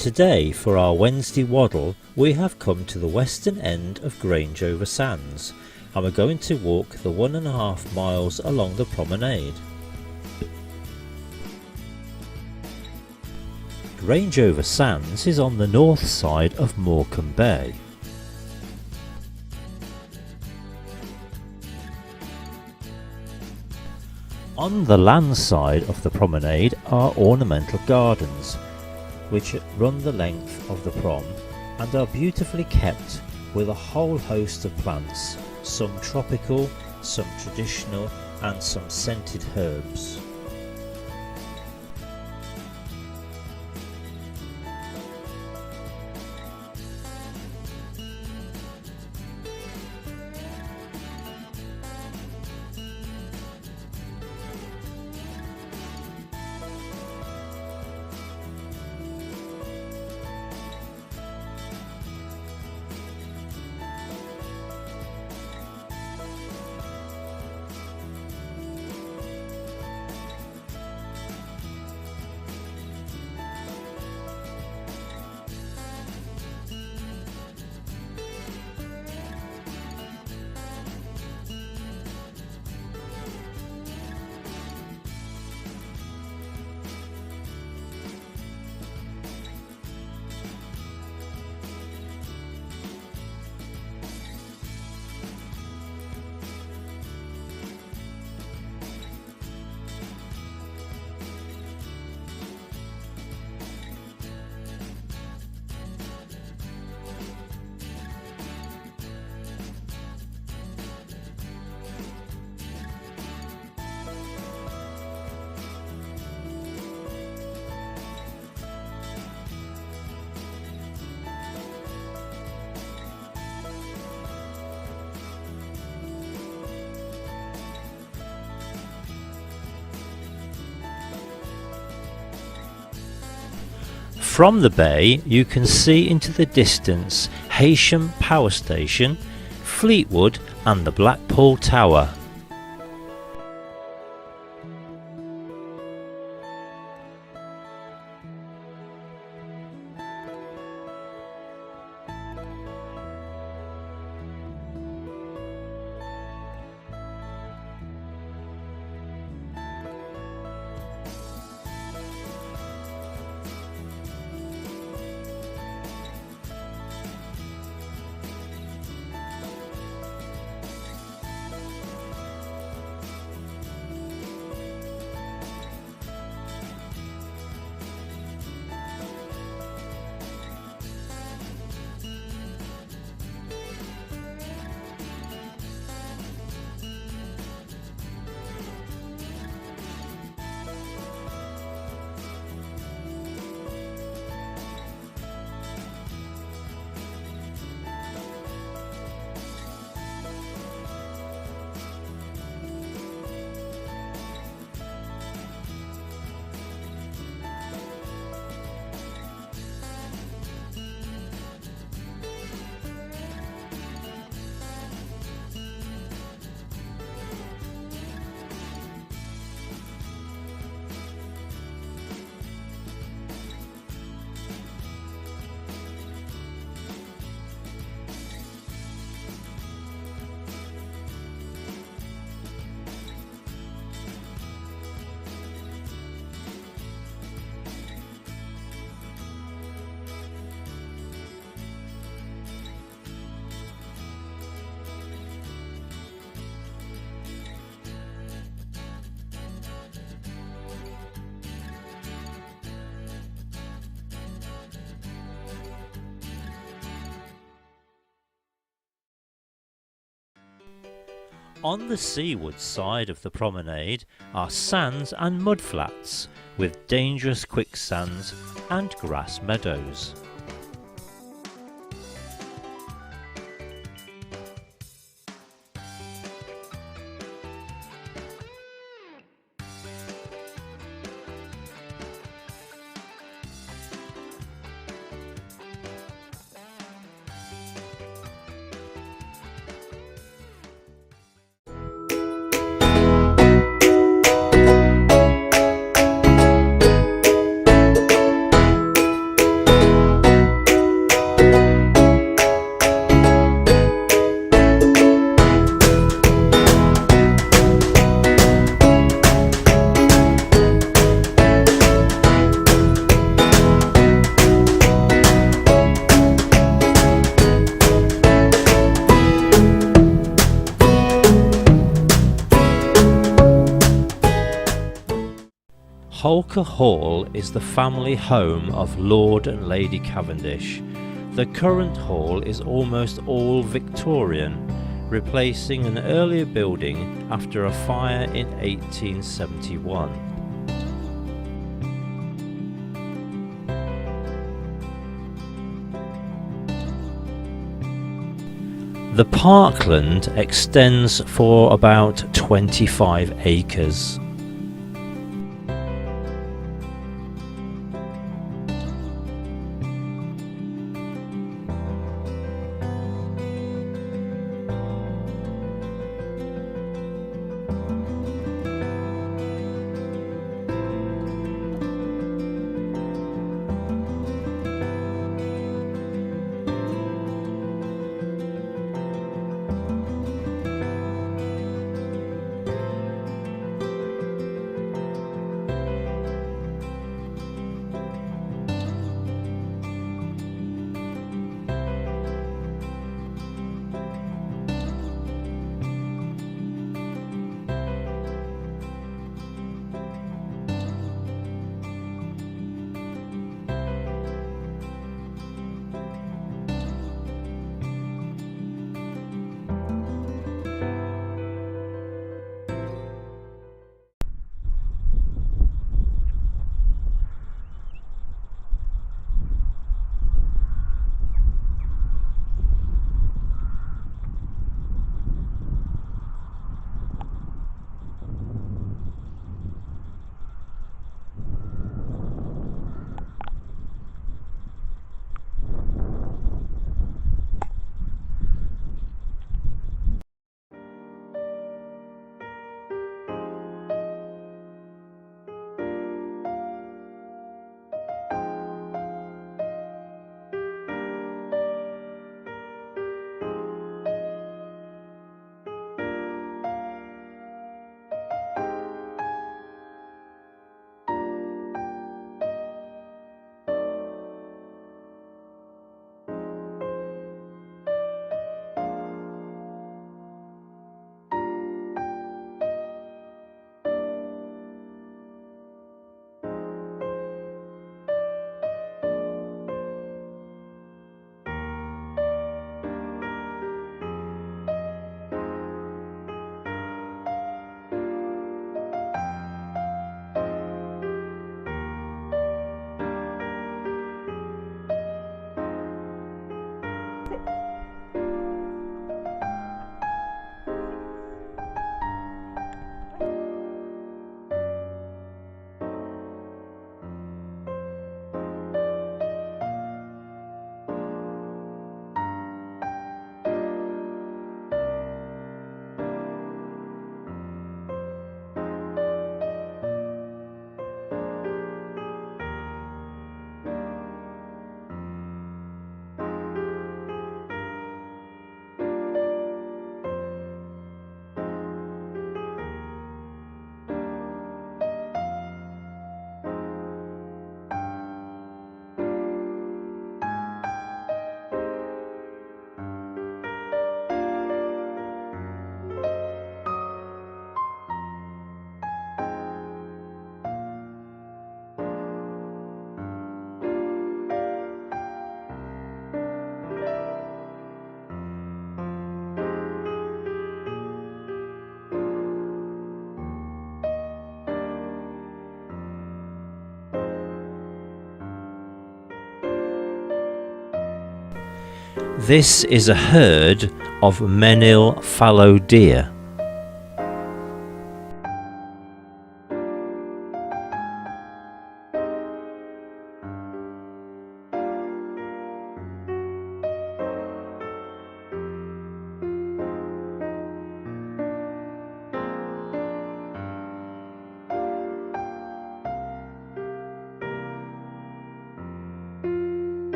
Today, for our Wednesday waddle, we have come to the western end of Grange over Sands, and we're going to walk the 1.5 miles along the promenade. Grange over Sands is on the north side of Morecambe Bay. On the land side of the promenade are ornamental gardens, which run the length of the prom and are beautifully kept with a whole host of plants, some tropical, some traditional and some scented herbs. From the bay you can see into the distance Heysham Power Station, Fleetwood and the Blackpool Tower. On the seaward side of the promenade are sands and mudflats with dangerous quicksands and grass meadows. Holker Hall is the family home of Lord and Lady Cavendish. The current hall is almost all Victorian, replacing an earlier building after a fire in 1871. The parkland extends for about 25 acres. This is a herd of Menil fallow deer.